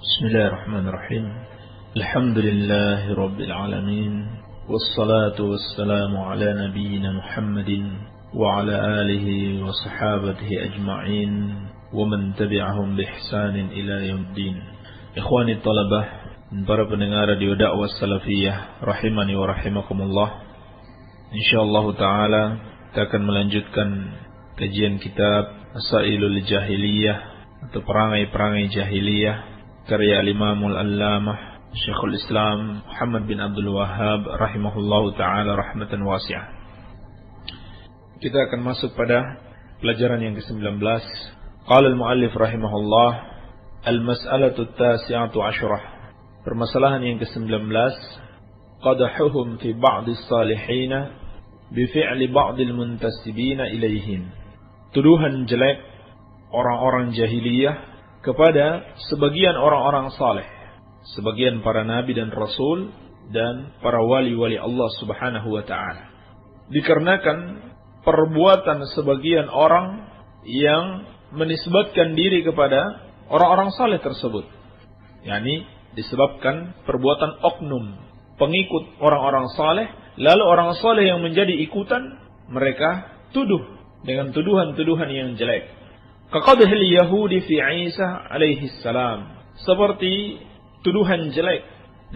بسم الله الرحمن الرحيم الحمد لله رب العالمين والصلاة والسلام على نبينا محمد وعلى آله وصحابته أجمعين ومن تبعهم بإحسان إلى يوم الدين. Ikhwani talabah, para pendengar radio dakwah salafiyah rahimani wa rahimakumullah. Insyaallah taala kita akan melanjutkan kajian kitab Masailul Jahiliyah atau perangai-perangai jahiliyah karya Imamul Allamah Syekhul Islam Muhammad bin Abdul Wahhab rahimahullahu taala rahmatan wasi'ah. Kita akan masuk pada pelajaran yang ke-19. Qala al-muallif rahimahullah al-mas'alatu at-tasi'atu 'asyrah. Permasalahan yang ke-19, qadahuhum fi ba'd as-salihin bi fi'li ba'd al-muntasibin ilaihim. Tuduhan jelek orang-orang jahiliyah kepada sebagian orang-orang saleh, sebagian para nabi dan rasul dan para wali-wali Allah Subhanahu wa taala. Dikarenakan perbuatan sebagian orang yang menisbatkan diri kepada orang-orang saleh tersebut. yakni disebabkan perbuatan oknum pengikut orang-orang saleh, lalu orang saleh yang menjadi ikutan mereka tuduh dengan tuduhan-tuduhan yang jelek. Kaqadhil Yahudi fi Isa alaihi salam, seperti tuduhan jelek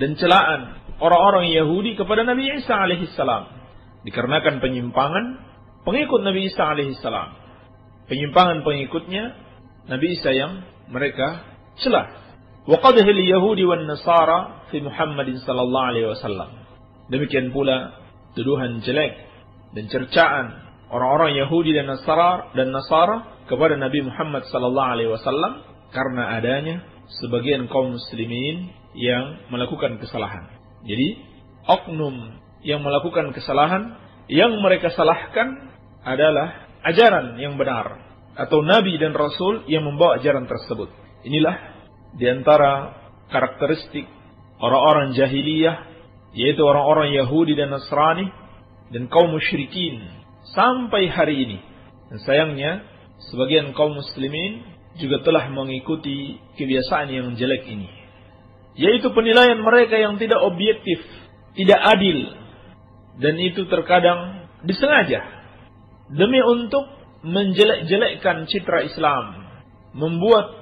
dan celaan orang-orang Yahudi kepada Nabi Isa alaihi salam, dikarenakan penyimpangan pengikut Nabi Isa alaihi salam, penyimpangan pengikutnya Nabi Isa yang mereka celah. Wa qadhil Yahudi wan Nasara fi Muhammadin sallallahu alaihi wasallam, demikian pula tuduhan jelek dan cercaan orang-orang Yahudi dan Nasara kepada Nabi Muhammad sallallahu alaihi wasallam karena adanya sebagian kaum muslimin yang melakukan kesalahan. Jadi, oknum yang melakukan kesalahan yang mereka salahkan adalah ajaran yang benar atau nabi dan rasul yang membawa ajaran tersebut. Inilah di antara karakteristik orang-orang jahiliyah, yaitu orang-orang Yahudi dan Nasrani dan kaum musyrikin sampai hari ini. Dan sayangnya sebagian kaum muslimin juga telah mengikuti kebiasaan yang jelek ini, yaitu penilaian mereka yang tidak objektif, tidak adil, dan itu terkadang disengaja demi untuk menjelek-jelekkan citra Islam, membuat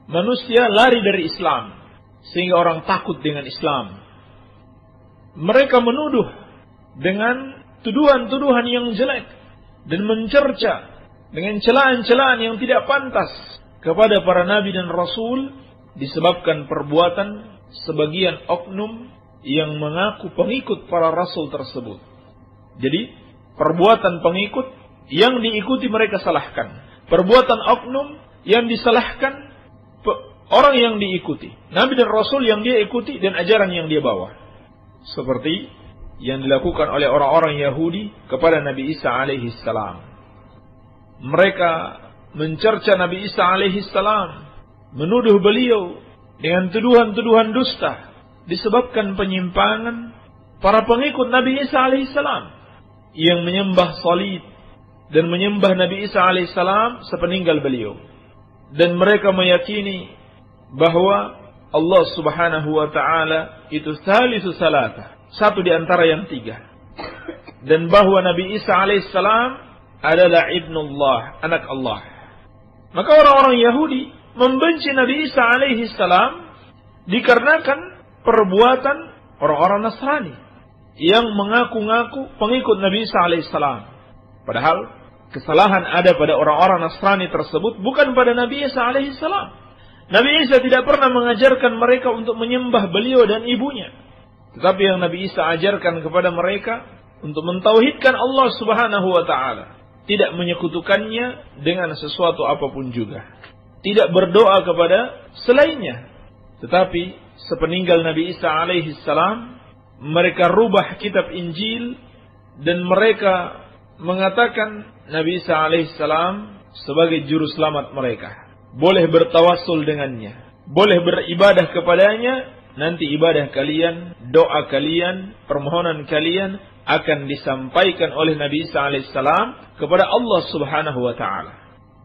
manusia lari dari Islam sehingga orang takut dengan Islam. Mereka menuduh dengan tuduhan-tuduhan yang jelek dan mencerca dengan celaan-celaan yang tidak pantas kepada para nabi dan rasul disebabkan perbuatan sebagian oknum yang mengaku pengikut para rasul tersebut. Jadi, perbuatan pengikut yang diikuti mereka salahkan, perbuatan oknum yang disalahkan orang yang diikuti, nabi dan rasul yang dia ikuti dan ajaran yang dia bawa. Seperti yang dilakukan oleh orang-orang Yahudi kepada Nabi Isa alaihi salam. Mereka mencerca Nabi Isa alaihi salam, menuduh beliau dengan tuduhan-tuduhan dusta disebabkan penyimpangan para pengikut Nabi Isa alaihi salam yang menyembah salib dan menyembah Nabi Isa alaihi salam sepeninggal beliau. Dan mereka meyakini bahwa Allah Subhanahu wa taala itu salisu salata, satu di antara yang tiga, dan bahwa Nabi Isa alaihissalam adalah ibnullah, anak Allah. Maka orang-orang Yahudi membenci Nabi Isa alaihissalam dikarenakan perbuatan orang-orang Nasrani yang mengaku-ngaku pengikut Nabi Isa alaihissalam, padahal kesalahan ada pada orang-orang Nasrani tersebut, bukan pada Nabi Isa alaihissalam. Nabi Isa tidak pernah mengajarkan mereka untuk menyembah beliau dan ibunya, tetapi yang Nabi Isa ajarkan kepada mereka untuk mentauhidkan Allah Subhanahu wa taala, tidak menyekutukannya dengan sesuatu apapun juga, tidak berdoa kepada selainnya. Tetapi sepeninggal Nabi Isa alaihi salam, mereka rubah kitab Injil dan mereka mengatakan Nabi Isa alaihi salam sebagai juru selamat mereka. Boleh bertawassul dengannya, boleh beribadah kepadanya. Nanti ibadah kalian, doa kalian, permohonan kalian akan disampaikan oleh Nabi Isa alaihissalam kepada Allah Subhanahu wa taala.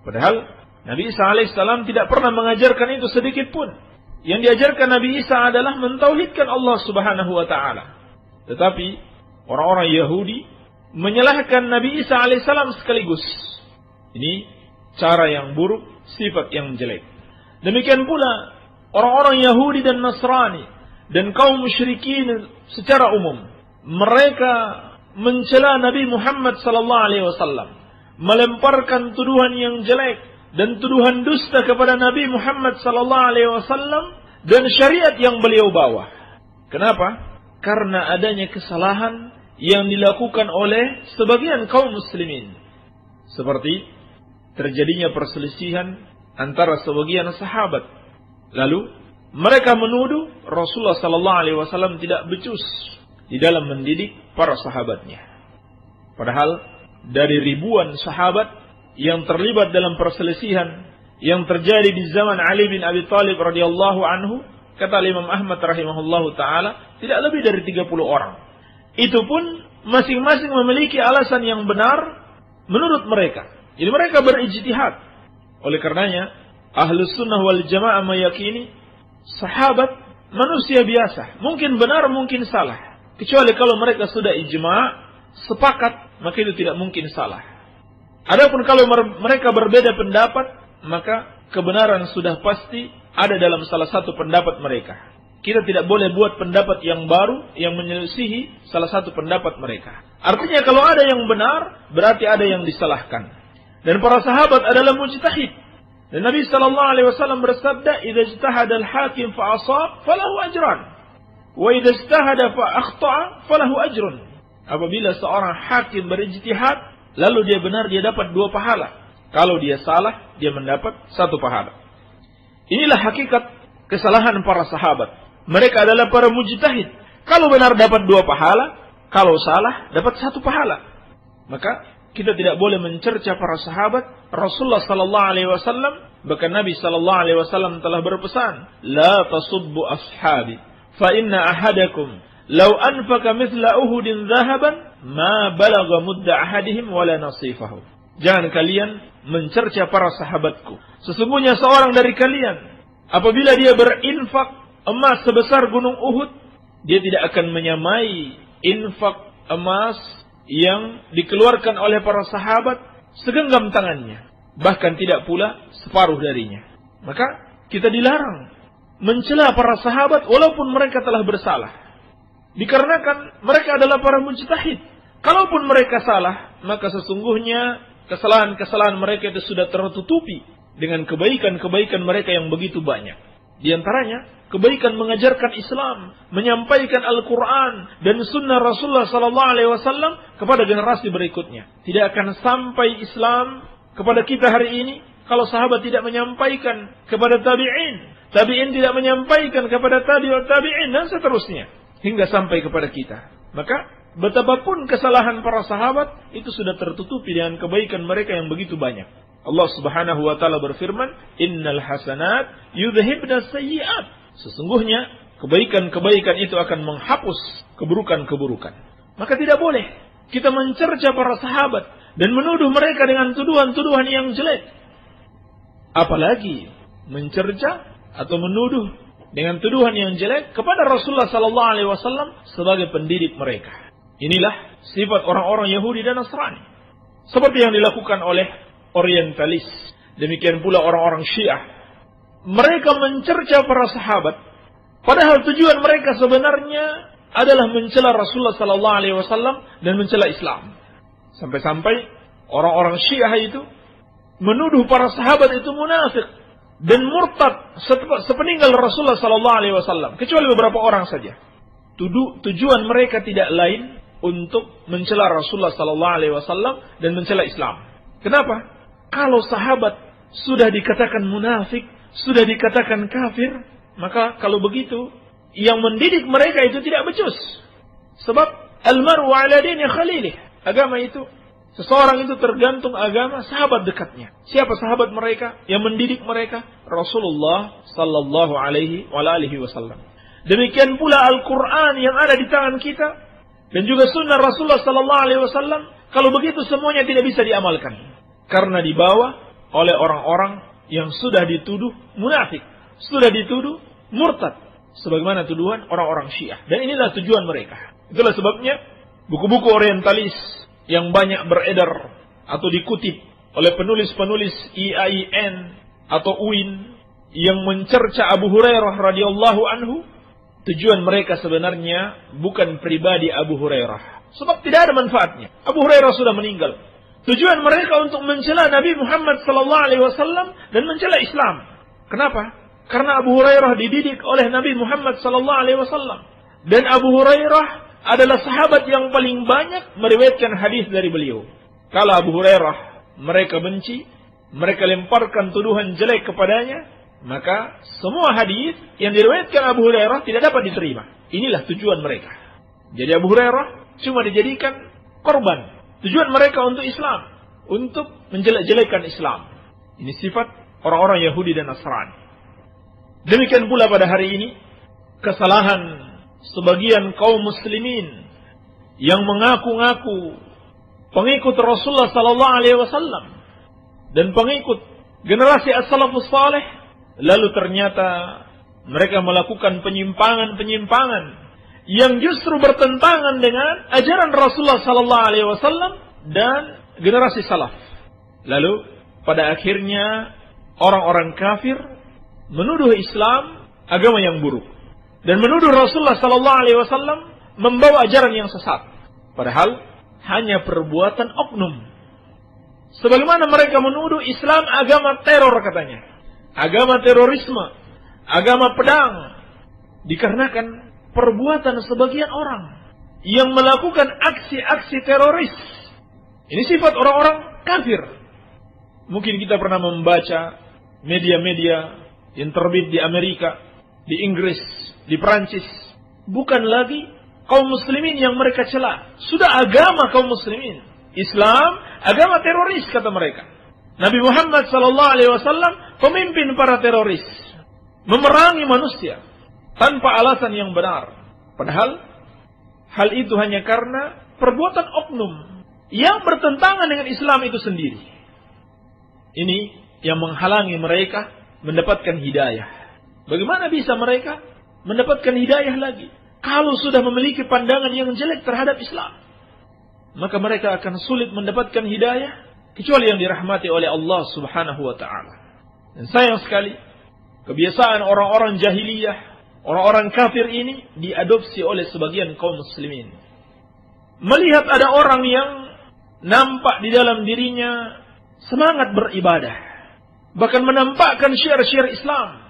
Padahal Nabi Isa alaihissalam tidak pernah mengajarkan itu sedikit pun. Yang diajarkan Nabi Isa adalah mentauhidkan Allah Subhanahu wa taala. Tetapi orang-orang Yahudi menyalahkan Nabi Isa alaihissalam sekaligus. Ini cara yang buruk, sifat yang jelek. Demikian pula orang-orang Yahudi dan Nasrani dan kaum musyrikin secara umum, mereka mencela Nabi Muhammad sallallahu alaihi wasallam, melemparkan tuduhan yang jelek dan tuduhan dusta kepada Nabi Muhammad sallallahu alaihi wasallam dan syariat yang beliau bawa. Kenapa? Karena adanya kesalahan yang dilakukan oleh sebagian kaum muslimin. Seperti terjadinya perselisihan antara sebagian sahabat. Lalu mereka menuduh Rasulullah sallallahu alaihi wasallam tidak becus di dalam mendidik para sahabatnya. Padahal dari ribuan sahabat yang terlibat dalam perselisihan yang terjadi di zaman Ali bin Abi Thalib radhiyallahu anhu, kata Imam Ahmad rahimahullahu taala, tidak lebih dari 30 orang. Itu pun masing-masing memiliki alasan yang benar menurut mereka. Jadi mereka berijtihad. Oleh karenanya, Ahlus Sunnah wal Jamaah meyakini sahabat manusia biasa, mungkin benar mungkin salah. Kecuali kalau mereka sudah ijma', sepakat, maka itu tidak mungkin salah. Adapun kalau mereka berbeda pendapat, maka kebenaran sudah pasti ada dalam salah satu pendapat mereka. Kita tidak boleh buat pendapat yang baru yang menyelisihi salah satu pendapat mereka. Artinya kalau ada yang benar, berarti ada yang disalahkan. Dan para sahabat adalah mujtahid. Dan Nabi sallallahu alaihi wasallam bersabda, "Idza ijtahada al-hakim fa asab, falahu ajran. Wa idza ijtahada fa akhta'a, falahu ajrun." Apabila seorang hakim berijtihad, lalu dia benar, dia dapat 2 pahala. Kalau dia salah, dia mendapat 1 pahala. Inilah hakikat kesalahan para sahabat. Mereka adalah para mujtahid. Kalau benar dapat 2 pahala, kalau salah dapat 1 pahala. Maka kita tidak boleh mencerca para sahabat. Rasulullah sallallahu alaihi wasallam, bahkan Nabi sallallahu alaihi wasallam telah berpesan, "La tasubbu ashabi, fa inna ahadakum law anfaqa mithla Uhudin dhahaban ma balagha mudda ahadihim wala nasifahu." Jangan kalian mencerca para sahabatku. Sesungguhnya seorang dari kalian apabila dia berinfak emas sebesar gunung Uhud, dia tidak akan menyamai infak emas yang dikeluarkan oleh para sahabat segenggam tangannya, bahkan tidak pula separuh darinya. Maka kita dilarang mencela para sahabat walaupun mereka telah bersalah, dikarenakan mereka adalah para mujtahid. Kalaupun mereka salah, maka sesungguhnya kesalahan-kesalahan mereka itu sudah tertutupi dengan kebaikan-kebaikan mereka yang begitu banyak. Di antaranya kebaikan mengajarkan Islam, menyampaikan Al-Quran dan Sunnah Rasulullah Sallallahu Alaihi Wasallam kepada generasi berikutnya. Tidak akan sampai Islam kepada kita hari ini kalau sahabat tidak menyampaikan kepada tabi'in, tabi'in tidak menyampaikan kepada tabi'in dan seterusnya hingga sampai kepada kita. Maka betapapun kesalahan para sahabat itu sudah tertutupi dengan kebaikan mereka yang begitu banyak. Allah Subhanahu wa taala berfirman, "Innal hasanat yudhhibna sayyi'at." Sesungguhnya kebaikan-kebaikan itu akan menghapus keburukan-keburukan. Maka tidak boleh kita mencerca para sahabat dan menuduh mereka dengan tuduhan-tuduhan yang jelek. Apalagi mencerca atau menuduh dengan tuduhan yang jelek kepada Rasulullah sallallahu alaihi wasallam sebagai pendidik mereka. Inilah sifat orang-orang Yahudi dan Nasrani. Seperti yang dilakukan oleh Orientalis, demikian pula orang-orang Syiah. Mereka mencerca para sahabat, padahal tujuan mereka sebenarnya adalah mencela Rasulullah sallallahu alaihi wasallam dan mencela Islam. Sampai-sampai orang-orang Syiah itu menuduh para sahabat itu munafik dan murtad sepeninggal Rasulullah sallallahu alaihi wasallam, kecuali beberapa orang saja. Tujuan mereka tidak lain untuk mencela Rasulullah sallallahu alaihi wasallam dan mencela Islam. Kenapa? Kalau sahabat sudah dikatakan munafik, sudah dikatakan kafir, maka kalau begitu, yang mendidik mereka itu tidak becus. Sebab al-mar'u 'ala dini khalilih. Agama itu, seseorang itu tergantung agama sahabat dekatnya. Siapa sahabat mereka yang mendidik mereka? Rasulullah sallallahu alaihi wasallam. Demikian pula Al-Quran yang ada di tangan kita dan juga sunnah Rasulullah sallallahu alaihi wasallam. Kalau begitu semuanya tidak bisa diamalkan. Karena dibawa oleh orang-orang yang sudah dituduh munafik, sudah dituduh murtad. Sebagaimana tuduhan orang-orang Syiah. Dan inilah tujuan mereka. Itulah sebabnya buku-buku orientalis yang banyak beredar atau dikutip oleh penulis-penulis IAIN atau UIN yang mencerca Abu Hurairah radhiyallahu anhu, tujuan mereka sebenarnya bukan pribadi Abu Hurairah. Sebab tidak ada manfaatnya. Abu Hurairah sudah meninggal. Tujuan mereka untuk mencela Nabi Muhammad sallallahu alaihi wasallam dan mencela Islam. Kenapa? Karena Abu Hurairah dididik oleh Nabi Muhammad sallallahu alaihi wasallam dan Abu Hurairah adalah sahabat yang paling banyak meriwayatkan hadis dari beliau. Kalau Abu Hurairah mereka benci, mereka lemparkan tuduhan jelek kepadanya, maka semua hadis yang diriwayatkan Abu Hurairah tidak dapat diterima. Inilah tujuan mereka. Jadi Abu Hurairah cuma dijadikan korban. Tujuan mereka untuk Islam, untuk menjelek-jelekan Islam. Ini sifat orang-orang Yahudi dan Nasrani. Demikian pula pada hari ini, kesalahan sebagian kaum muslimin yang mengaku-ngaku pengikut Rasulullah sallallahu alaihi wasallam dan pengikut generasi as-salafus saleh, lalu ternyata mereka melakukan penyimpangan-penyimpangan yang justru bertentangan dengan ajaran Rasulullah sallallahu alaihi wasallam dan generasi salaf. Lalu pada akhirnya orang-orang kafir menuduh Islam agama yang buruk dan menuduh Rasulullah sallallahu alaihi wasallam membawa ajaran yang sesat. Padahal hanya perbuatan oknum. Sebagaimana mereka menuduh Islam agama teror katanya, agama terorisme, agama pedang, dikarenakan perbuatan sebagian orang yang melakukan aksi-aksi teroris. Ini sifat orang-orang kafir. Mungkin kita pernah membaca media-media yang terbit di Amerika, di Inggris, di Perancis. Bukan lagi kaum muslimin yang mereka cela. Sudah agama kaum muslimin. Islam, agama teroris kata mereka. Nabi Muhammad SAW pemimpin para teroris. Memerangi manusia tanpa alasan yang benar. Padahal hal itu hanya karena perbuatan oknum yang bertentangan dengan Islam itu sendiri. Ini yang menghalangi mereka mendapatkan hidayah. Bagaimana bisa mereka mendapatkan hidayah lagi kalau sudah memiliki pandangan yang jelek terhadap Islam? Maka mereka akan sulit mendapatkan hidayah kecuali yang dirahmati oleh Allah Subhanahu wa taala. Dan sayang sekali kebiasaan orang-orang jahiliyah, orang-orang kafir ini diadopsi oleh sebagian kaum muslimin. Melihat ada orang yang nampak di dalam dirinya semangat beribadah, bahkan menampakkan syiar-syiar Islam.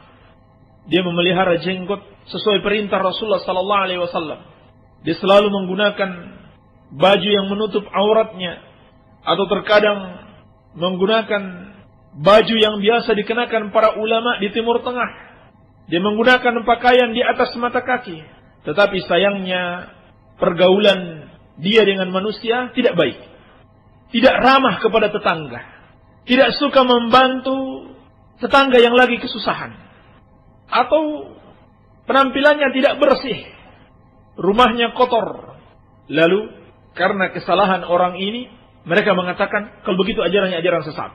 Dia memelihara jenggot sesuai perintah Rasulullah sallallahu alaihi wasallam. Dia selalu menggunakan baju yang menutup auratnya, atau terkadang menggunakan baju yang biasa dikenakan para ulama di Timur Tengah. Dia menggunakan pakaian di atas mata kaki. Tetapi sayangnya pergaulan dia dengan manusia tidak baik. Tidak ramah kepada tetangga. Tidak suka membantu tetangga yang lagi kesusahan. Atau penampilannya tidak bersih. Rumahnya kotor. Lalu karena kesalahan orang ini, mereka mengatakan kalau begitu ajarannya ajaran sesat.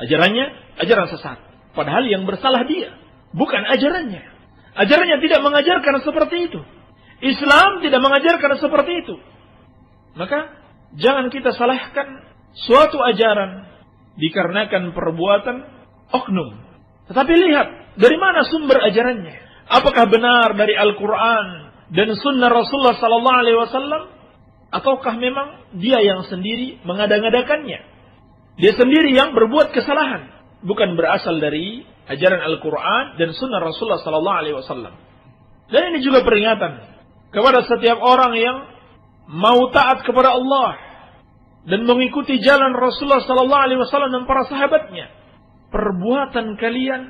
Ajarannya ajaran sesat. Padahal yang bersalah dia, bukan ajarannya. Ajarannya tidak mengajarkan seperti itu. Islam tidak mengajarkan seperti itu. Maka jangan kita salahkan suatu ajaran dikarenakan perbuatan oknum. Tetapi lihat dari mana sumber ajarannya. Apakah benar dari Al-Quran dan Sunnah Rasulullah Sallallahu Alaihi Wasallam, ataukah memang dia yang sendiri mengada-ngadakannya? Dia sendiri yang berbuat kesalahan, bukan berasal dari ajaran Al-Quran dan Sunnah Rasulullah Sallallahu Alaihi Wasallam. Dan ini juga peringatan kepada setiap orang yang mau taat kepada Allah dan mengikuti jalan Rasulullah Sallallahu Alaihi Wasallam dan para sahabatnya. Perbuatan kalian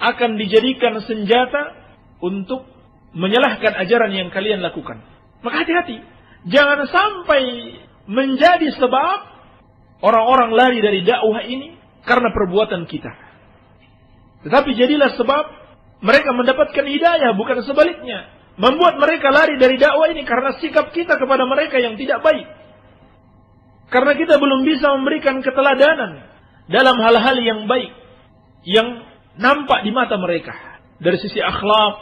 akan dijadikan senjata untuk menyalahkan ajaran yang kalian lakukan. Maka hati-hati, jangan sampai menjadi sebab orang-orang lari dari dakwah ini karena perbuatan kita. Tetapi jadilah sebab mereka mendapatkan hidayah, bukan sebaliknya. Membuat mereka lari dari dakwah ini karena sikap kita kepada mereka yang tidak baik. Karena kita belum bisa memberikan keteladanan dalam hal-hal yang baik, yang nampak di mata mereka. dari sisi akhlak,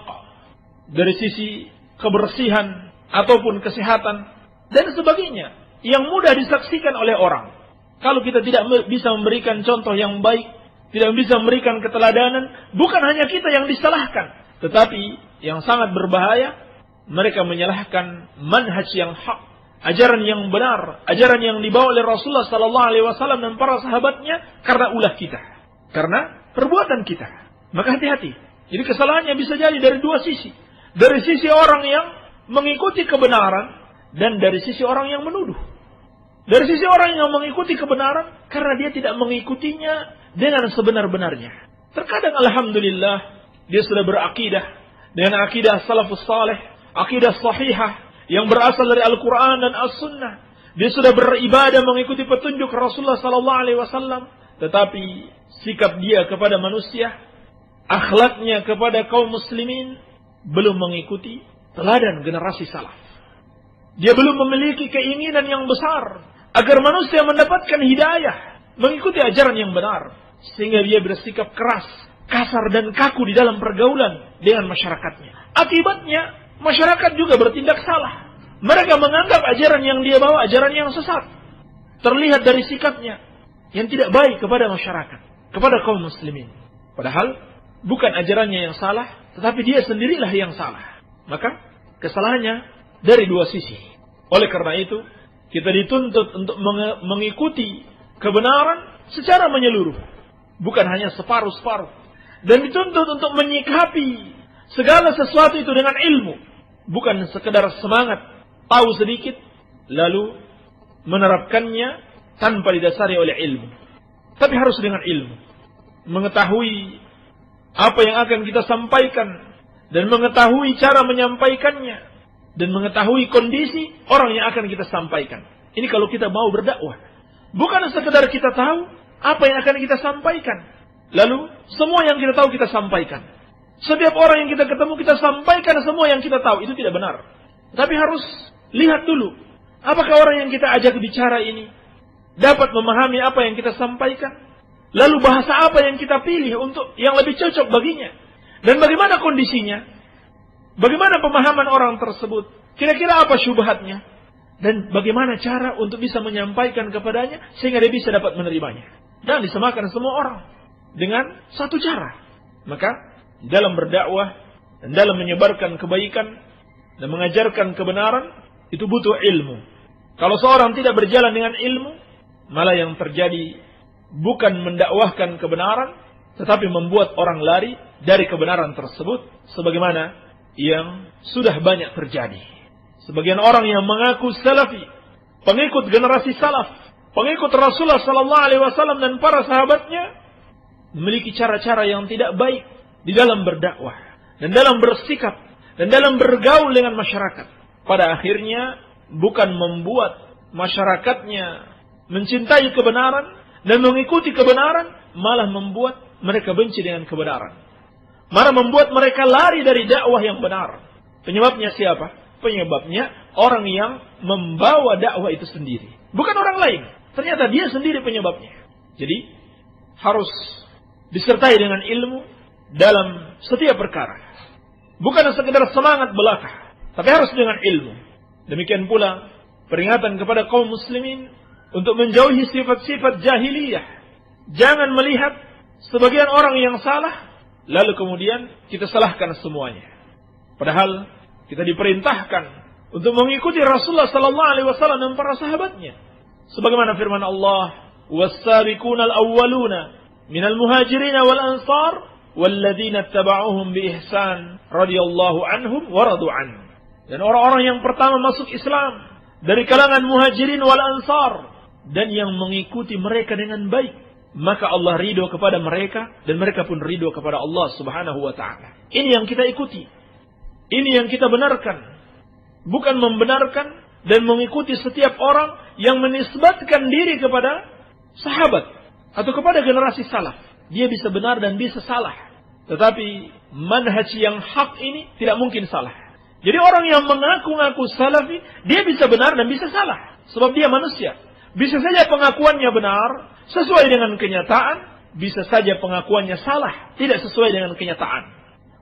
dari sisi kebersihan ataupun kesehatan dan sebagainya yang mudah disaksikan oleh orang. Kalau kita tidak bisa memberikan contoh yang baik, tidak bisa memberikan keteladanan, bukan hanya kita yang disalahkan, tetapi yang sangat berbahaya, mereka menyalahkan manhaj yang hak, ajaran yang benar, ajaran yang dibawa oleh Rasulullah sallallahu alaihi wasallam dan para sahabatnya karena ulah kita, karena perbuatan kita. Maka hati-hati. Jadi kesalahannya bisa jadi dari dua sisi. Dari sisi orang yang mengikuti kebenaran dan dari sisi orang yang menuduh. Dari sisi orang yang mengikuti kebenaran karena dia tidak mengikutinya dengan sebenar-benarnya. Terkadang alhamdulillah dia sudah berakidah dengan akidah salafus saleh, akidah sahihah yang berasal dari Al-Quran dan As-Sunnah. Dia sudah beribadah mengikuti petunjuk Rasulullah sallallahu alaihi wasallam, tetapi sikap dia kepada manusia, akhlaknya kepada kaum muslimin belum mengikuti teladan generasi salaf. Dia belum memiliki keinginan yang besar agar manusia mendapatkan hidayah, mengikuti ajaran yang benar, sehingga dia bersikap keras, kasar dan kaku di dalam pergaulan dengan masyarakatnya. Akibatnya masyarakat juga bertindak salah. Mereka menganggap ajaran yang dia bawa ajaran yang sesat. Terlihat dari sikapnya yang tidak baik kepada masyarakat, kepada kaum muslimin. Padahal bukan ajarannya yang salah, tetapi dia sendirilah yang salah. Maka kesalahannya dari dua sisi. Oleh karena itu, kita dituntut untuk mengikuti kebenaran secara menyeluruh, bukan hanya separuh-separuh. Dan dituntut untuk menyikapi segala sesuatu itu dengan ilmu, bukan sekedar semangat, tahu sedikit, lalu menerapkannya tanpa didasari oleh ilmu. Tapi harus dengan ilmu. Mengetahui apa yang akan kita sampaikan, dan mengetahui cara menyampaikannya, dan mengetahui kondisi orang yang akan kita sampaikan. Ini kalau kita mau berdakwah. Bukan sekedar kita tahu apa yang akan kita sampaikan, lalu semua yang kita tahu kita sampaikan. Setiap orang yang kita ketemu kita sampaikan semua yang kita tahu. Itu tidak benar. Tapi harus lihat dulu, apakah orang yang kita ajak bicara ini dapat memahami apa yang kita sampaikan, lalu bahasa apa yang kita pilih untuk yang lebih cocok baginya, dan bagaimana kondisinya, bagaimana pemahaman orang tersebut, kira-kira apa syubhatnya, dan bagaimana cara untuk bisa menyampaikan kepadanya sehingga dia bisa dapat menerimanya. Dan disamakan semua orang dengan satu cara. Maka dalam berdakwah dan dalam menyebarkan kebaikan dan mengajarkan kebenaran itu butuh ilmu. Kalau seorang tidak berjalan dengan ilmu, malah yang terjadi bukan mendakwahkan kebenaran, tetapi membuat orang lari dari kebenaran tersebut, sebagaimana yang sudah banyak terjadi. Sebagian orang yang mengaku salafi, pengikut generasi salaf, pengikut Rasulullah sallallahu alaihi wasallam dan para sahabatnya, memiliki cara-cara yang tidak baik di dalam berdakwah dan dalam bersikap dan dalam bergaul dengan masyarakat. Pada akhirnya bukan membuat masyarakatnya mencintai kebenaran dan mengikuti kebenaran, malah membuat mereka benci dengan kebenaran. Malah membuat mereka lari dari dakwah yang benar. Penyebabnya siapa? Penyebabnya orang yang membawa dakwah itu sendiri, bukan orang lain. Ternyata dia sendiri penyebabnya. Jadi harus disertai dengan ilmu dalam setiap perkara. Bukan sekedar semangat belaka, tapi harus dengan ilmu. Demikian pula peringatan kepada kaum muslimin untuk menjauhi sifat-sifat jahiliyah. Jangan melihat sebagian orang yang salah, lalu kemudian kita salahkan semuanya. Padahal kita diperintahkan untuk mengikuti Rasulullah sallallahu alaihi wasallam dan para sahabatnya. Sebagaimana firman Allah, "Was-sabiqunal awwaluna minal muhajirin wal ansar walladzina ittaba'uuhum biihsan radhiyallahu anhum wa radu an." Dan orang-orang yang pertama masuk Islam dari kalangan muhajirin wal ansar dan yang mengikuti mereka dengan baik, maka Allah ridho kepada mereka dan mereka pun ridho kepada Allah Subhanahu wa taala. Ini yang kita ikuti. Ini yang kita benarkan. Bukan membenarkan dan mengikuti setiap orang yang menisbatkan diri kepada sahabat atau kepada generasi salaf. Dia bisa benar dan bisa salah. Tetapi manhaj yang hak ini tidak mungkin salah. Jadi orang yang mengaku-ngaku salafi, dia bisa benar dan bisa salah. Sebab dia manusia. Bisa saja pengakuannya benar sesuai dengan kenyataan, bisa saja pengakuannya salah, tidak sesuai dengan kenyataan.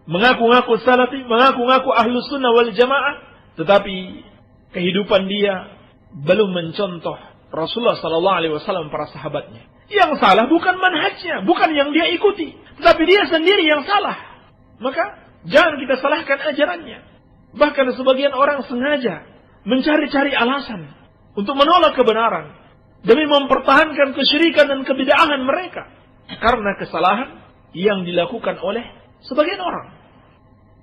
mengaku-ngaku salafi, mengaku-ngaku ahlus sunnah wal jamaah, tetapi kehidupan dia belum mencontoh Rasulullah sallallahu alaihi wasallam, para sahabatnya. Yang salah bukan manhajnya, bukan yang dia ikuti, tetapi dia sendiri yang salah. Maka jangan kita salahkan ajarannya. Bahkan sebagian orang sengaja mencari-cari alasan untuk menolak kebenaran demi mempertahankan kesyirikan dan kebid'ahan mereka karena kesalahan yang dilakukan oleh sebagian orang.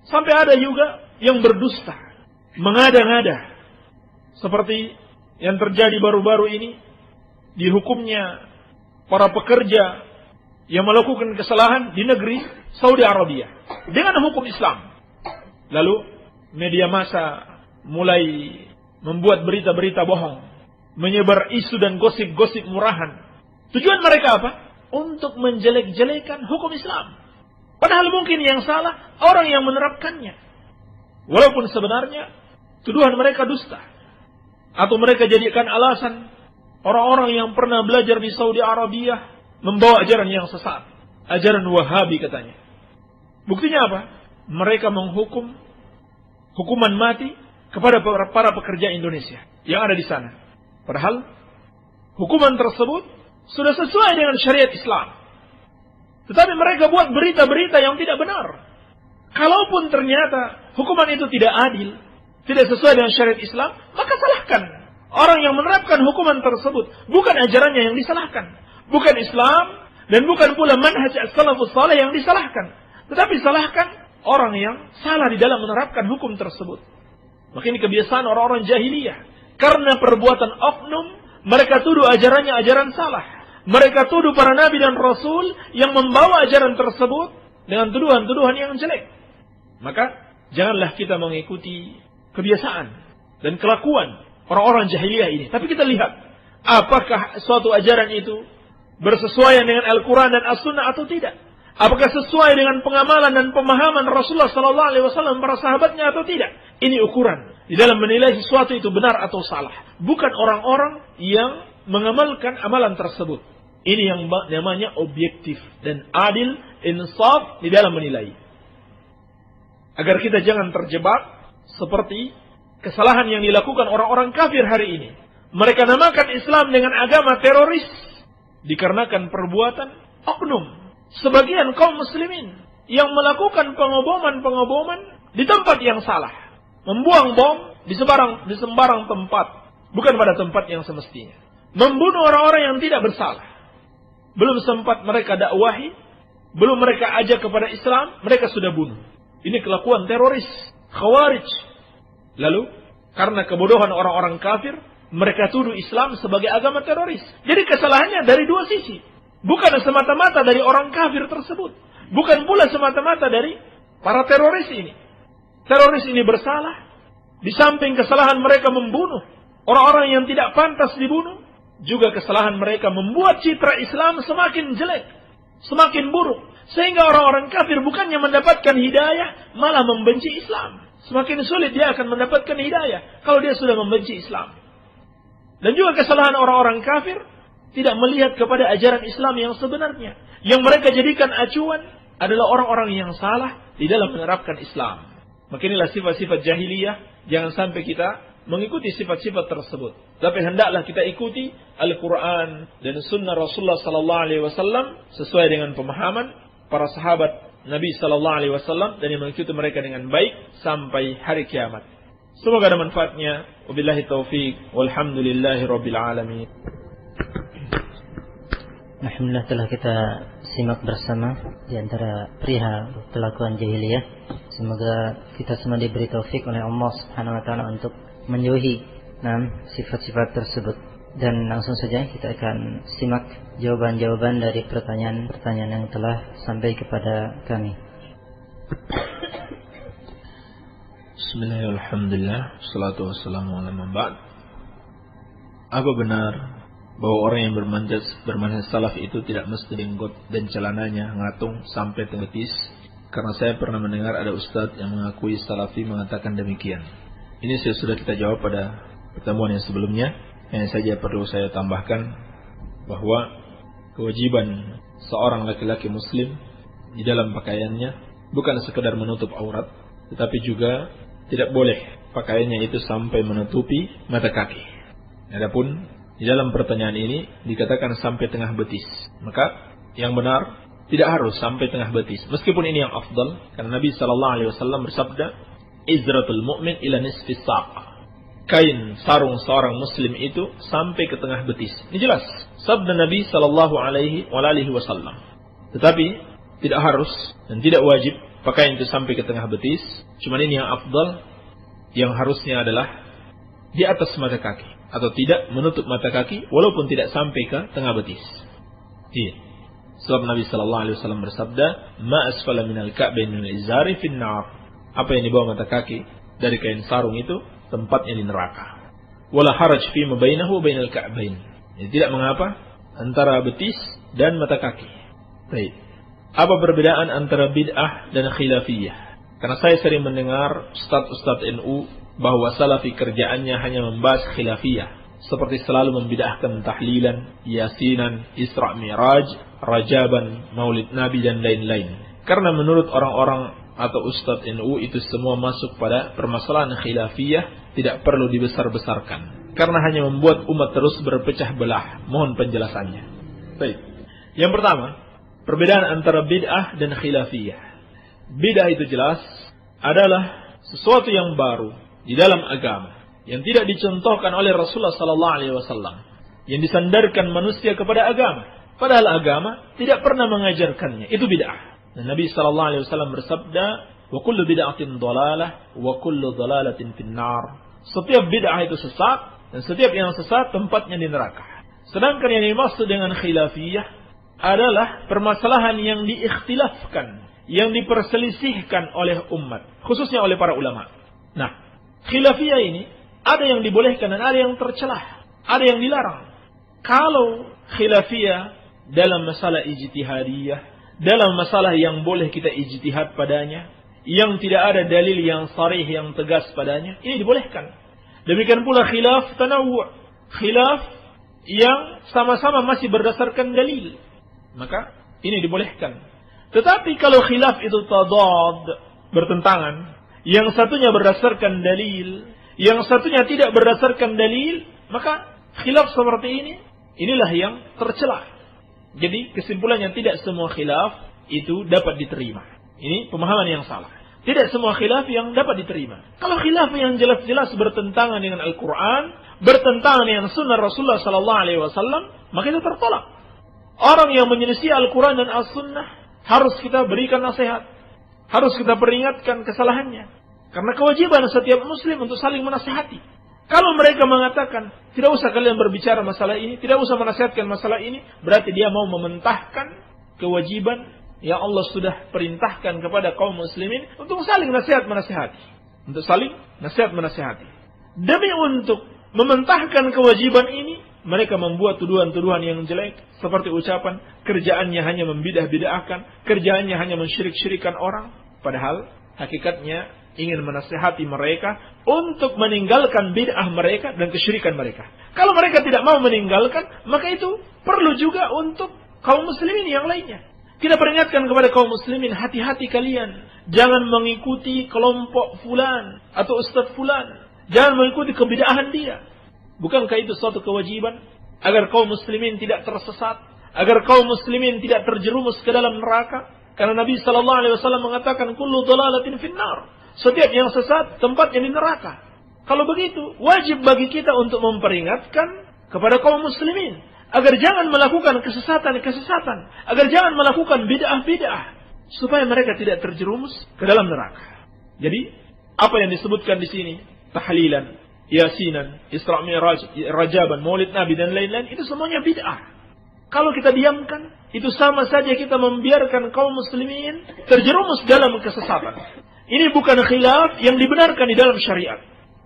Sampai ada juga yang berdusta, mengada-ngada. Seperti yang terjadi baru-baru ini, dihukumnya para pekerja yang melakukan kesalahan di negeri Saudi Arabia dengan hukum Islam. Lalu media massa mulai membuat berita-berita bohong, menyebar isu dan gosip-gosip murahan. Tujuan mereka apa? Untuk menjelek-jelekan hukum Islam. Padahal mungkin yang salah orang yang menerapkannya. Walaupun sebenarnya tuduhan mereka dusta. Atau mereka jadikan alasan orang-orang yang pernah belajar di Saudi Arabia membawa ajaran yang sesat. Ajaran Wahabi katanya. Buktinya apa? Mereka menghukum hukuman mati kepada para pekerja Indonesia yang ada di sana. Padahal hukuman tersebut sudah sesuai dengan syariat Islam. Tetapi mereka buat berita-berita yang tidak benar. Kalaupun ternyata hukuman itu tidak adil, tidak sesuai dengan syariat Islam, maka salahkan orang yang menerapkan hukuman tersebut. Bukan ajarannya yang disalahkan, bukan Islam, dan bukan pula manhaj as-salafus salih yang disalahkan, tetapi salahkan orang yang salah di dalam menerapkan hukum tersebut. Maka ini kebiasaan orang-orang jahiliyah. Karena perbuatan oknum, mereka tuduh ajarannya ajaran salah. Mereka tuduh para nabi dan rasul yang membawa ajaran tersebut dengan tuduhan-tuduhan yang jelek. Maka janganlah kita mengikuti kebiasaan dan kelakuan orang-orang jahiliyah ini. Tapi kita lihat, apakah suatu ajaran itu bersesuaian dengan Al-Quran dan As-Sunnah atau tidak? Apakah sesuai dengan pengamalan dan pemahaman Rasulullah sallallahu alaihi wasallam, para sahabatnya atau tidak? Ini ukuran di dalam menilai sesuatu itu benar atau salah. Bukan orang-orang yang mengamalkan amalan tersebut. Ini yang namanya objektif dan adil, insaf di dalam menilai. Agar kita jangan terjebak seperti kesalahan yang dilakukan orang-orang kafir hari ini. Mereka namakan Islam dengan agama teroris dikarenakan perbuatan oknum sebagian kaum muslimin yang melakukan pengoboman di tempat yang salah, membuang bom di sembarang tempat, bukan pada tempat yang semestinya, membunuh orang-orang yang tidak bersalah. Belum sempat mereka dakwahi, belum mereka ajak kepada Islam, mereka sudah bunuh. Ini kelakuan teroris, khawarij. Lalu karena kebodohan orang-orang kafir, mereka tuduh Islam sebagai agama teroris. Jadi kesalahannya dari dua sisi. Bukan semata-mata dari orang kafir tersebut. Bukan pula semata-mata dari para teroris ini. Teroris ini bersalah. Di samping kesalahan mereka membunuh orang-orang yang tidak pantas dibunuh, juga kesalahan mereka membuat citra Islam semakin jelek, semakin buruk. Sehingga orang-orang kafir bukannya mendapatkan hidayah, malah membenci Islam. Semakin sulit dia akan mendapatkan hidayah kalau dia sudah membenci Islam. Dan juga kesalahan orang-orang kafir tidak melihat kepada ajaran Islam yang sebenarnya. Yang mereka jadikan acuan adalah orang-orang yang salah di dalam menerapkan Islam. Maka inilah sifat-sifat jahiliyah. Jangan sampai kita mengikuti sifat-sifat tersebut. Tapi hendaklah kita ikuti Al-Quran dan Sunnah Rasulullah Sallallahu Alaihi Wasallam sesuai dengan pemahaman para sahabat Nabi Sallallahu Alaihi Wasallam dan yang mengikuti mereka dengan baik sampai hari kiamat. Semoga ada manfaatnya. Wabillahi taufiq. Walhamdulillahi rabbil alamin. Alhamdulillah, telah kita simak bersama di antara perihal kelakuan jahiliyah. Semoga kita semua diberi taufik oleh Allah Subhanahu wa taala untuk menjauhi sifat-sifat tersebut. Dan langsung saja kita akan simak jawaban-jawaban dari pertanyaan-pertanyaan yang telah sampai kepada kami. Bismillahirrahmanirrahim. Salatu wassalamu ala man ba'd. Apa benar bahwa orang yang bermanhaj salaf itu tidak mesti jenggot dan celananya ngatung sampai betis? Karena saya pernah mendengar ada ustadz yang mengakui salafi mengatakan demikian. Ini sudah kita jawab pada pertemuan yang sebelumnya. Hanya saja perlu saya tambahkan bahwa kewajiban seorang laki-laki muslim di dalam pakaiannya bukan sekedar menutup aurat, tetapi juga tidak boleh pakaiannya itu sampai menutupi mata kaki. Adapun di dalam pertanyaan ini dikatakan sampai tengah betis, maka yang benar tidak harus sampai tengah betis. Meskipun ini yang afdal, karena Nabi sallallahu alaihi wasallam bersabda, "Izratul mu'min ila nisfis saq." Kain sarung seorang muslim itu sampai ke tengah betis. Ini jelas sabda Nabi sallallahu alaihi wasallam. Tetapi tidak harus dan tidak wajib pakaian itu sampai ke tengah betis. Cuma ini yang afdal, yang harusnya adalah di atas mata kaki atau tidak menutup mata kaki walaupun tidak sampai ke tengah betis. Iya. Sebab Nabi sallallahu alaihi wasallam bersabda, "Ma asfala minal ka'bayn minal izari fin nar." Apa yang di bawah mata kaki dari kain sarung itu tempatnya di neraka. Wala haraj fi ma bainahu bainal ka'bayn. Jadi tidak mengapa antara betis dan mata kaki. Baik. Apa perbedaan antara bid'ah dan khilafiyah? Karena saya sering mendengar ustaz-ustaz NU bahwa salafi kerjaannya hanya membahas khilafiyah. Seperti selalu membid'ahkan tahlilan, yasinan, Isra Mi'raj, Rajaban, Maulid Nabi dan lain-lain. Karena menurut orang-orang atau Ustadz NU itu semua masuk pada permasalahan khilafiyah, tidak perlu dibesar-besarkan. Karena hanya membuat umat terus berpecah belah. Mohon penjelasannya. Baik. Yang pertama, perbedaan antara bid'ah dan khilafiyah. Bid'ah itu jelas adalah sesuatu yang baru di dalam agama, yang tidak dicontohkan oleh Rasulullah sallallahu alaihi wasallam, yang disandarkan manusia kepada agama, padahal agama tidak pernah mengajarkannya. Itu bid'ah. Dan Nabi sallallahu alaihi wasallam bersabda, "Wa kullu bid'atin dhalalah wa kullu dhalalatin finnar." Setiap bid'ah itu sesat dan setiap yang sesat tempatnya di neraka. Sedangkan yang dimaksud dengan khilafiyah adalah permasalahan yang diikhtilafkan, yang diperselisihkan oleh umat, khususnya oleh para ulama. Nah, khilafiyah ini ada yang dibolehkan dan ada yang tercelah, ada yang dilarang. Kalau khilafiyah dalam masalah ijtihadiyah, dalam masalah yang boleh kita ijtihad padanya, yang tidak ada dalil yang sharih yang tegas padanya, ini dibolehkan. Demikian pula khilaf tanawwu', khilaf yang sama-sama masih berdasarkan dalil, maka ini dibolehkan. Tetapi kalau khilaf itu tadad, bertentangan, yang satunya berdasarkan dalil, yang satunya tidak berdasarkan dalil, maka khilaf seperti ini, inilah yang tercela. Jadi kesimpulannya tidak semua khilaf itu dapat diterima. Ini pemahaman yang salah. Tidak semua khilaf yang dapat diterima. Kalau khilaf yang jelas-jelas bertentangan dengan Al-Quran, bertentangan dengan sunnah Rasulullah SAW, maka itu tertolak. Orang yang menyelisih Al-Quran dan As-Sunnah harus kita berikan nasihat, harus kita peringatkan kesalahannya. Karena kewajiban setiap muslim untuk saling menasihati. Kalau mereka mengatakan, tidak usah kalian berbicara masalah ini, tidak usah menasihatkan masalah ini, berarti dia mau mementahkan kewajiban yang Allah sudah perintahkan kepada kaum muslimin untuk saling nasihat menasihati. Untuk saling nasihat menasihati. Demi untuk mementahkan kewajiban ini, mereka membuat tuduhan-tuduhan yang jelek, seperti ucapan, kerjaannya hanya membidah-bidahkan, kerjaannya hanya menσyirik-syirikan orang. Padahal, hakikatnya ingin menasihati mereka untuk meninggalkan bid'ah mereka dan kesyirikan mereka. Kalau mereka tidak mau meninggalkan, maka itu perlu juga untuk kaum muslimin yang lainnya. Kita peringatkan kepada kaum muslimin, hati-hati kalian. Jangan mengikuti kelompok fulan atau ustaz fulan. Jangan mengikuti kebid'ahan dia. Bukankah itu suatu kewajiban agar kaum muslimin tidak tersesat, agar kaum muslimin tidak terjerumus ke dalam neraka? Karena Nabi sallallahu alaihi wasallam mengatakan kullu dhalalatin finnar. Setiap yang sesat tempatnya di neraka. Kalau begitu, wajib bagi kita untuk memperingatkan kepada kaum muslimin agar jangan melakukan kesesatan-kesesatan, agar jangan melakukan bid'ah-bid'ah, supaya mereka tidak terjerumus ke dalam neraka. Jadi, apa yang disebutkan di sini, tahlilan, yasinan, Isra Mi'raj, Rajaban, Maulid Nabi dan lain-lain, itu semuanya bid'ah. Kalau kita diamkan, itu sama saja kita membiarkan kaum muslimin terjerumus dalam kesesatan. Ini bukan khilaf yang dibenarkan di dalam syariat.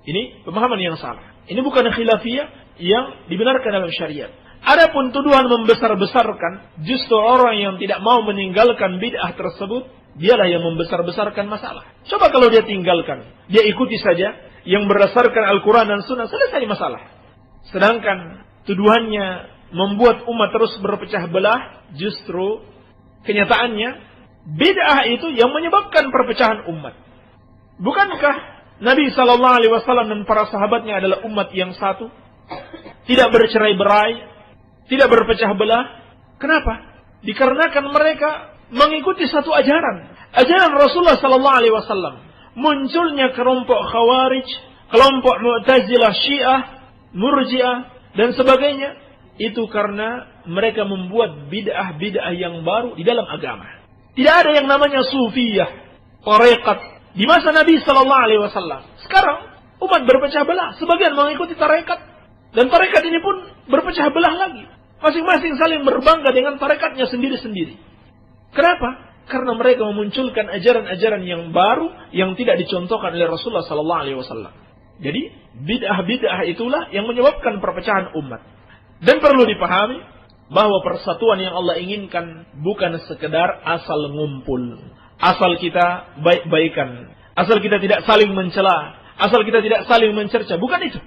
Ini pemahaman yang salah. Ini bukan khilafiyah yang dibenarkan dalam syariat. Adapun tuduhan membesar-besarkan, justru orang yang tidak mau meninggalkan bid'ah tersebut, dialah yang membesar-besarkan masalah. Coba kalau dia tinggalkan, dia ikuti saja yang berdasarkan Al-Quran dan Sunnah, selesai masalah. Sedangkan tuduhannya membuat umat terus berpecah belah, justru kenyataannya bid'ah itu yang menyebabkan perpecahan umat. Bukankah Nabi SAW dan para sahabatnya adalah umat yang satu? Tidak bercerai-berai, tidak berpecah belah. Kenapa? Dikarenakan mereka mengikuti satu ajaran. Ajaran Rasulullah SAW. Munculnya kelompok Khawarij, kelompok Mu'tazilah, Syiah, Murji'ah, dan sebagainya. Itu karena mereka membuat bid'ah-bid'ah yang baru di dalam agama. Tidak ada yang namanya Sufiyah, tarekat di masa Nabi SAW. Sekarang umat berpecah belah. Sebagian mengikuti tarekat, dan tarekat ini pun berpecah belah lagi. Masing-masing saling berbangga dengan tarekatnya sendiri-sendiri. Kenapa? Karena mereka memunculkan ajaran-ajaran yang baru yang tidak dicontohkan oleh Rasulullah SAW. Jadi bid'ah-bid'ah itulah yang menyebabkan perpecahan umat. Dan perlu dipahami bahwa persatuan yang Allah inginkan bukan sekedar asal ngumpul, asal kita baik-baikan, asal kita tidak saling mencela, asal kita tidak saling mencerca. Bukan itu.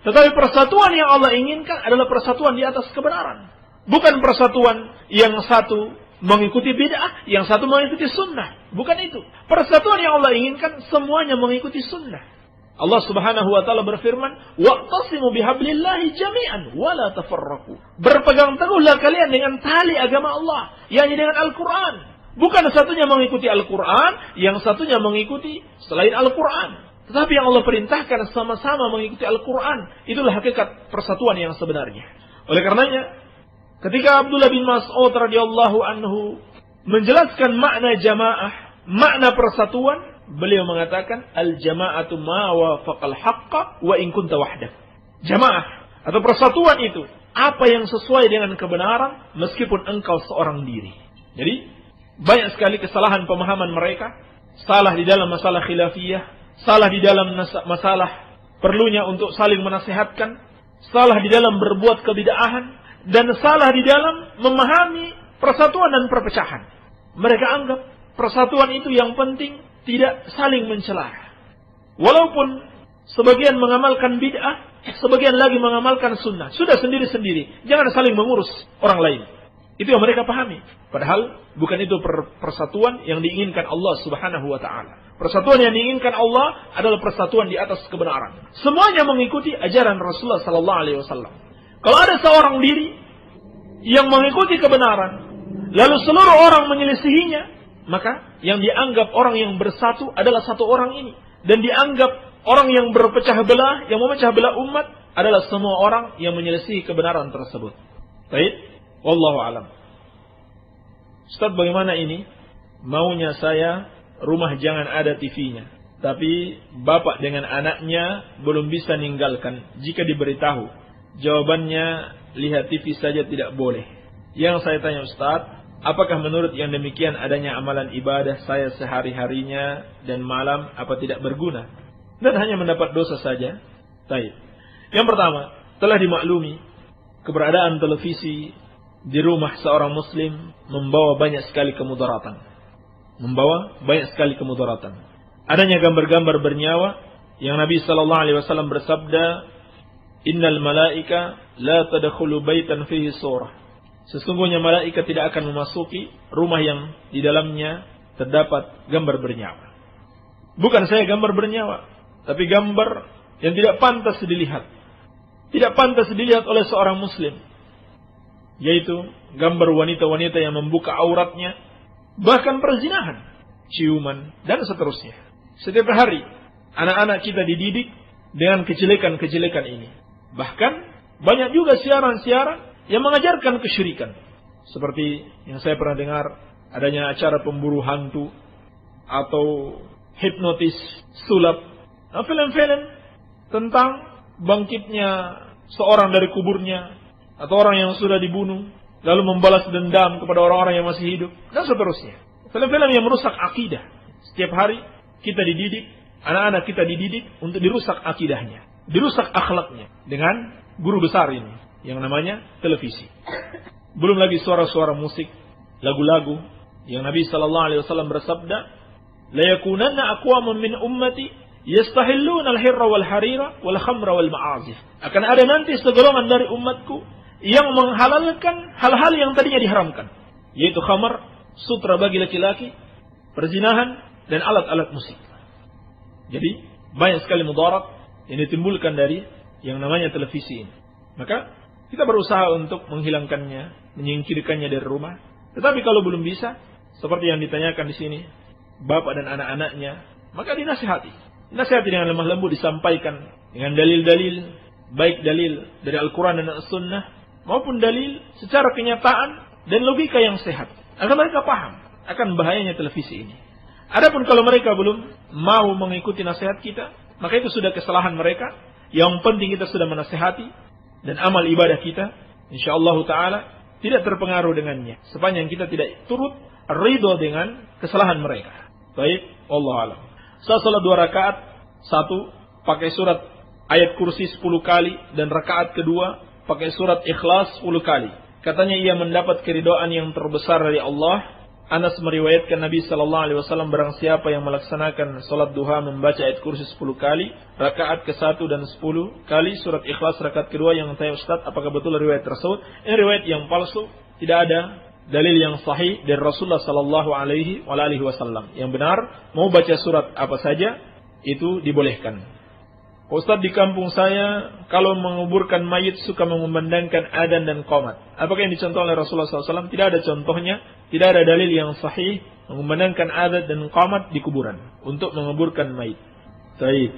Tetapi persatuan yang Allah inginkan adalah persatuan di atas kebenaran. Bukan persatuan yang satu mengikuti bid'ah, yang satu mengikuti sunnah. Bukan itu. Persatuan yang Allah inginkan semuanya mengikuti sunnah. Allah Subhanahu wa taala berfirman, "Wa'tasimu bihablillahi jami'an wa la tafarraqu." Berpegang teguhlah kalian dengan tali agama Allah, yakni dengan Al-Qur'an. Bukan satunya mengikuti Al-Qur'an, yang satunya mengikuti selain Al-Qur'an. Tetapi yang Allah perintahkan sama-sama mengikuti Al-Qur'an. Itulah hakikat persatuan yang sebenarnya. Oleh karenanya, ketika Abdullah bin Mas'ud radhiyallahu anhu menjelaskan makna jamaah, makna persatuan, beliau mengatakan, al-jama'atu ma wafaqal haqqa wa in kunta wahdak. Jamaah atau persatuan itu apa yang sesuai dengan kebenaran meskipun engkau seorang diri. Jadi banyak sekali kesalahan pemahaman mereka, salah di dalam masalah khilafiyah, salah di dalam masalah perlunya untuk saling menasihatkan, salah di dalam berbuat kebid'ahan, dan salah di dalam memahami persatuan dan perpecahan. Mereka anggap persatuan itu yang penting, tidak saling mencela. Walaupun sebagian mengamalkan bid'ah, sebagian lagi mengamalkan sunnah. Sudah sendiri-sendiri. Jangan saling mengurus orang lain. Itu yang mereka pahami. Padahal bukan itu persatuan yang diinginkan Allah Subhanahu wa ta'ala. Persatuan yang diinginkan Allah adalah persatuan di atas kebenaran. Semuanya mengikuti ajaran Rasulullah sallallahu alaihi wasallam. Kalau ada seorang diri yang mengikuti kebenaran, lalu seluruh orang menyelisihinya, maka yang dianggap orang yang bersatu adalah satu orang ini. Dan dianggap orang yang berpecah belah, yang memecah belah umat, adalah semua orang yang menyelisihi kebenaran tersebut. Baik, wallahu alam. Ustaz, bagaimana ini? Maunya saya rumah jangan ada TV-nya, tapi bapak dengan anaknya belum bisa ninggalkan. Jika diberitahu, jawabannya lihat TV saja tidak boleh. Yang saya tanya, Ustaz, apakah menurut yang demikian adanya amalan ibadah saya sehari-harinya dan malam apa tidak berguna? Dan hanya mendapat dosa saja? Baik. Yang pertama, telah dimaklumi keberadaan televisi di rumah seorang muslim membawa banyak sekali kemudaratan. Adanya gambar-gambar bernyawa yang Nabi sallallahu alaihi wasallam bersabda, "Innal malaika la tadkhulu baitan fihi surah." Sesungguhnya malaikat tidak akan memasuki rumah yang di dalamnya terdapat gambar bernyawa. Bukan saya gambar bernyawa, tapi gambar yang tidak pantas dilihat. Tidak pantas dilihat oleh seorang muslim. Yaitu gambar wanita-wanita yang membuka auratnya, bahkan perzinahan, ciuman, dan seterusnya. Setiap hari anak-anak kita dididik dengan kejelekan-kejelekan ini. Bahkan banyak juga siaran-siaran yang mengajarkan kesyirikan. Seperti yang saya pernah dengar, adanya acara pemburu hantu atau hipnotis, sulap. Film-film tentang bangkitnya seorang dari kuburnya atau orang yang sudah dibunuh lalu membalas dendam kepada orang-orang yang masih hidup, dan seterusnya. Film-film yang merusak akidah. Setiap hari kita dididik, anak-anak kita dididik untuk dirusak akidahnya, dirusak akhlaknya dengan guru besar ini yang namanya televisi. Belum lagi suara-suara musik, lagu-lagu yang Nabi sallallahu alaihi wasallam bersabda, "La yakunanna aqwamun min ummati yastahilluna al-hirra wal harira wal khamra wal ma'azif." Akan ada nanti segolongan dari umatku yang menghalalkan hal-hal yang tadinya diharamkan, yaitu khamar, sutra bagi laki-laki, perzinahan, dan alat-alat musik. Jadi banyak sekali mudarat yang ditimbulkan dari yang namanya televisi ini. Maka kita berusaha untuk menghilangkannya, menyingkirkannya dari rumah. Tetapi kalau belum bisa, seperti yang ditanyakan di sini, bapak dan anak-anaknya, maka dinasihati. Dinasihati dengan lemah lembut, disampaikan dengan dalil-dalil, baik dalil dari Al-Quran dan As-Sunnah, maupun dalil secara kenyataan dan logika yang sehat, agar mereka paham akan bahayanya televisi ini. Adapun kalau mereka belum mau mengikuti nasihat kita, maka itu sudah kesalahan mereka. Yang penting kita sudah menasihati, dan amal ibadah kita, insyaallah ta'ala, tidak terpengaruh dengannya, sepanjang kita tidak turut ridho dengan kesalahan mereka. Baik, wallahu a'lam. Salat 2 rakaat, 1 pakai surat ayat kursi 10 kali, dan rakaat kedua pakai surat ikhlas 10 kali. Katanya ia mendapat keridhaan yang terbesar dari Allah. Anas meriwayatkan Nabi SAW, barang siapa yang melaksanakan salat duha membaca ayat kursi 10 kali, rakaat ke-1 dan 10 kali surat ikhlas rakaat kedua, yang tanya Ustaz, apakah betul riwayat tersebut? Ini riwayat yang palsu, tidak ada dalil yang sahih dari Rasulullah SAW. Yang benar, mau baca surat apa saja, itu dibolehkan. Ustaz, di kampung saya kalau menguburkan mayit suka mengumandangkan adzan dan qomat. Apakah yang dicontoh oleh Rasulullah SAW? Tidak ada contohnya, tidak ada dalil yang sahih mengumandangkan adzan dan qomat di kuburan untuk menguburkan mayit. Baik,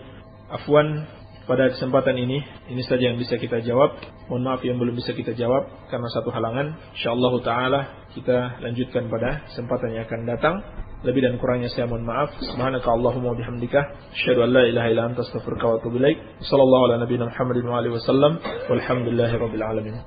afwan, pada kesempatan ini saja yang bisa kita jawab. Mohon maaf yang belum bisa kita jawab karena satu halangan. Insyaallah ta'ala kita lanjutkan pada kesempatan yang akan datang. Lebih dan kurangnya saya mohon maaf. Subhanaka Allahumma wa bihamdika, asyhadu an la ilaha illa anta, astaghfiruka wa atubu ilaik. Sallallahu ala nabiyyina Muhammadin wa alihi wasallam. Walhamdulillahirabbil alamin.